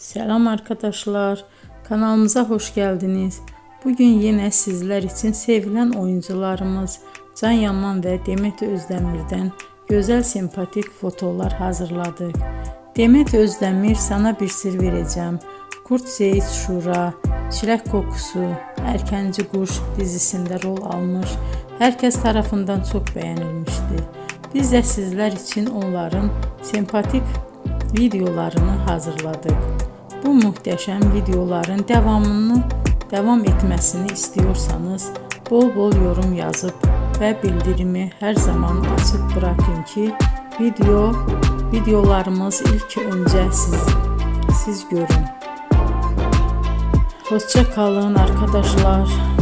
Selam arkadaşlar, kanalımıza hoş geldiniz. Bugün yine sizler için sevilen oyuncularımız Can Yaman ve Demet Özdemir'den güzel sempatik fotolar hazırladık. Demet Özdemir Sana Bir Sır Vereceğim, Kurt Seyit Şura, Çilek Kokusu, Erkenci Kuş dizisinde rol almış. Herkes tarafından çok beğenilmişti. Biz de sizler için onların sempatik videolarını hazırladık. Bu muhteşem videoların devam etmesini istiyorsanız bol bol yorum yazıp ve bildirimi her zaman açık bırakın ki videolarımız ilk önce siz görün. Hoşça kalın arkadaşlar.